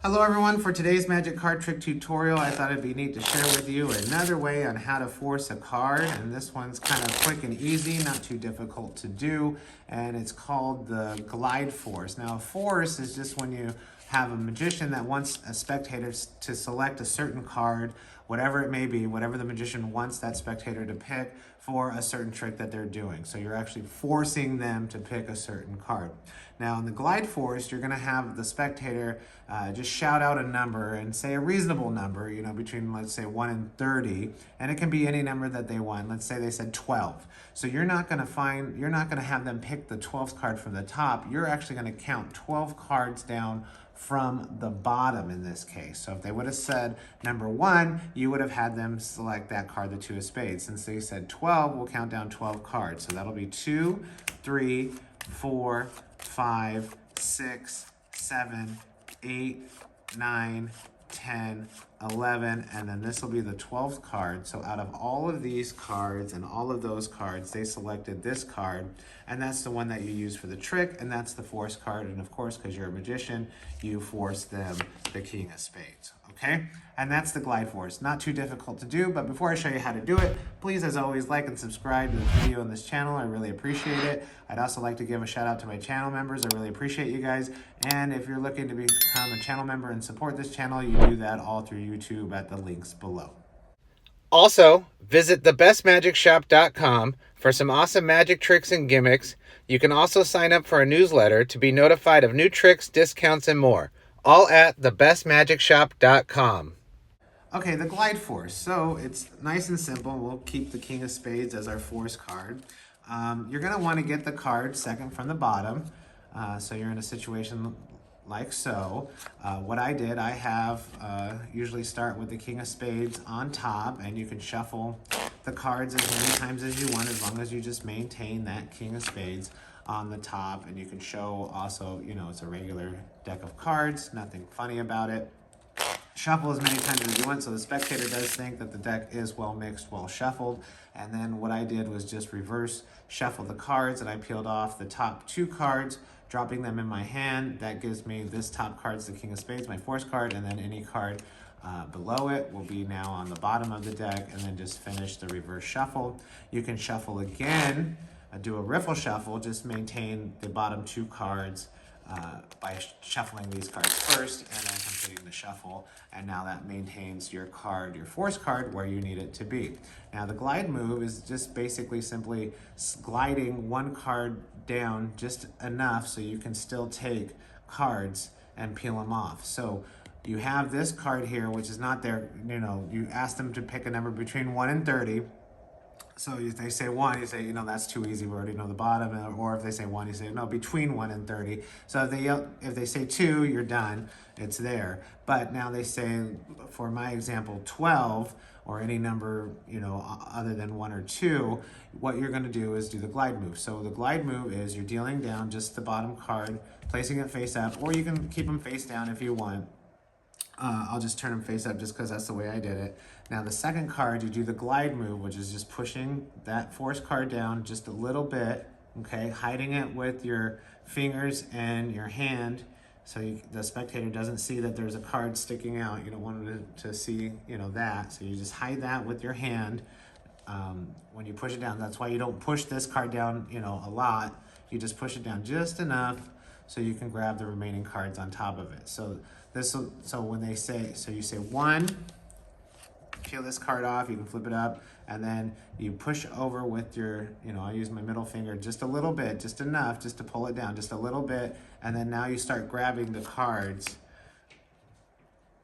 Hello everyone, for today's magic card trick tutorial, I thought it'd be neat to share with you another way on how to force a card, and this one's kind of quick and easy, not too difficult to do, and it's called the glide force. Now a force is just when you have a magician that wants a spectator to select a certain card, whatever it may be, whatever the magician wants that spectator to pick for a certain trick that they're doing. So you're actually forcing them to pick a certain card. Now in the glide force, you're gonna have the spectator just shout out a number and say a reasonable number, you know, between let's say 1 and 30, and it can be any number that they want. Let's say they said 12. So you're not gonna have them pick the 12th card from the top. You're actually gonna count 12 cards down from the bottom in this case. So if they would have said number 1, you would have had them select that card, the 2 of spades. Since they said 12, we'll count down 12 cards. So that'll be 2, 3, 4, 5, 6, 7, 8, 9, 10, 11, and then this will be the 12th card. So out of all of these cards and all of those cards, they selected this card, and that's the one that you use for the trick, and that's the force card. And of course, because you're a magician, you force them the king of spades, okay? And that's the glide force. Not too difficult to do, but before I show you how to do it, please, as always, like and subscribe to the video and this channel. I really appreciate it. I'd also like to give a shout out to my channel members. I really appreciate you guys. And if you're looking to become a channel member and support this channel, you do that all through YouTube at the links below. Also, visit thebestmagicshop.com for some awesome magic tricks and gimmicks. You can also sign up for a newsletter to be notified of new tricks, discounts, and more. All at thebestmagicshop.com. Okay, the glide force. So it's nice and simple. We'll keep the king of spades as our force card. You're going to want to get the card second from the bottom. So you're in a situation like so. What I did, I have usually start with the king of spades on top, and you can shuffle the cards as many times as you want, as long as you just maintain that king of spades on the top. And you can show also, you know, it's a regular deck of cards, nothing funny about it. Shuffle as many times as you want, so the spectator does think that the deck is well mixed, well shuffled. And then what I did was just reverse shuffle the cards, and I peeled off the top 2 cards, dropping them in my hand. That gives me this top card's the king of spades, my force card, and then any card below it will be now on the bottom of the deck, and then just finish the reverse shuffle. You can shuffle again, do a riffle shuffle, just maintain the bottom 2 cards by shuffling these cards first and then completing the shuffle, and now that maintains your card, your force card, where you need it to be. Now the glide move is just basically simply gliding 1 card down just enough so you can still take cards and peel them off. So you have this card here, which is not there, you know, you ask them to pick a number between 1 and 30. So if they say 1, you say, you know, that's too easy, we already know the bottom. Or if they say 1, you say, no, between 1 and 30. So if they say 2, you're done, it's there. But now they say, for my example, 12, or any number, you know, other than 1 or 2, what you're gonna do is do the glide move. So the glide move is you're dealing down just the bottom card, placing it face up, or you can keep them face down if you want. I'll just turn them face up just because that's the way I did it. Now the second card, you do the glide move, which is just pushing that force card down just a little bit, okay? Hiding it with your fingers and your hand so the spectator doesn't see that there's a card sticking out. You don't want them to see, you know, that. So you just hide that with your hand when you push it down. That's why you don't push this card down, you know, a lot. You just push it down just enough so you can grab the remaining cards on top of it. So when they say, so you say 1, peel this card off, you can flip it up, and then you push over with your, you know, I use my middle finger just a little bit, just enough, just to pull it down, just a little bit, and then now you start grabbing the cards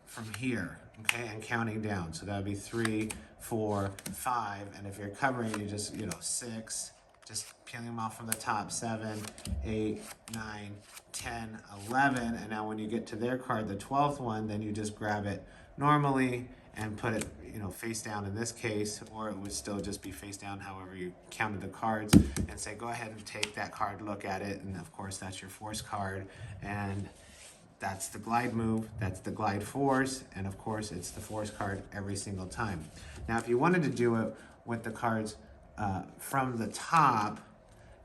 from here, okay, and counting down. So that would be 3, 4, 5, and if you're covering, you just, you know, 6, just peeling them off from the top, 7, 8, 9, 10, 11, and now when you get to their card, the 12th one, then you just grab it normally and put it, you know, face down in this case, or it would still just be face down however you counted the cards, and say, go ahead and take that card, look at it, and of course that's your force card, and that's the glide move, that's the glide force, and of course it's the force card every single time. Now if you wanted to do it with the cards from the top,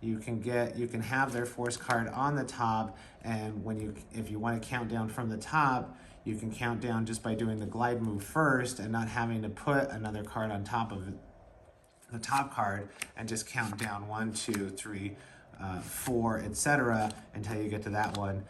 you can have their force card on the top, and if you want to count down from the top, You can count down just by doing the glide move first and not having to put another card on top of it, the top card, and just count down 1, 2, 3, 4, etc. until you get to that one.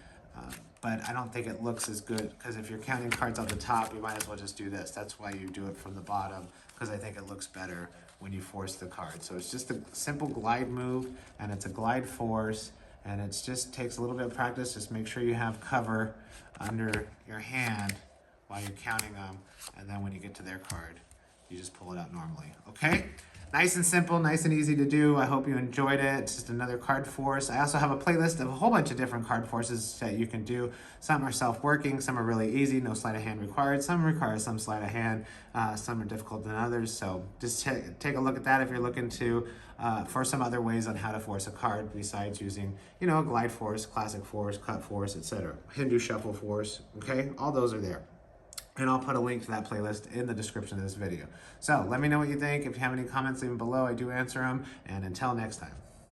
But I don't think it looks as good, because if you're counting cards off the top, you might as well just do this. That's why you do it from the bottom, because I think it looks better when you force the card. So it's just a simple glide move, and it's a glide force, and it just takes a little bit of practice. Just make sure you have cover under your hand while you're counting them, and then when you get to their card, you just pull it out normally, okay? Nice and simple, nice and easy to do. I hope you enjoyed it. It's just another card force. I also have a playlist of a whole bunch of different card forces that you can do. Some are self-working, some are really easy, no sleight of hand required. Some require some sleight of hand, some are difficult than others. So just take a look at that if you're looking to for some other ways on how to force a card besides using, a glide force, classic force, cut force, etc. Hindu shuffle force, okay? All those are there. And I'll put a link to that playlist in the description of this video. So let me know what you think. If you have any comments, leave them below. I do answer them. And until next time.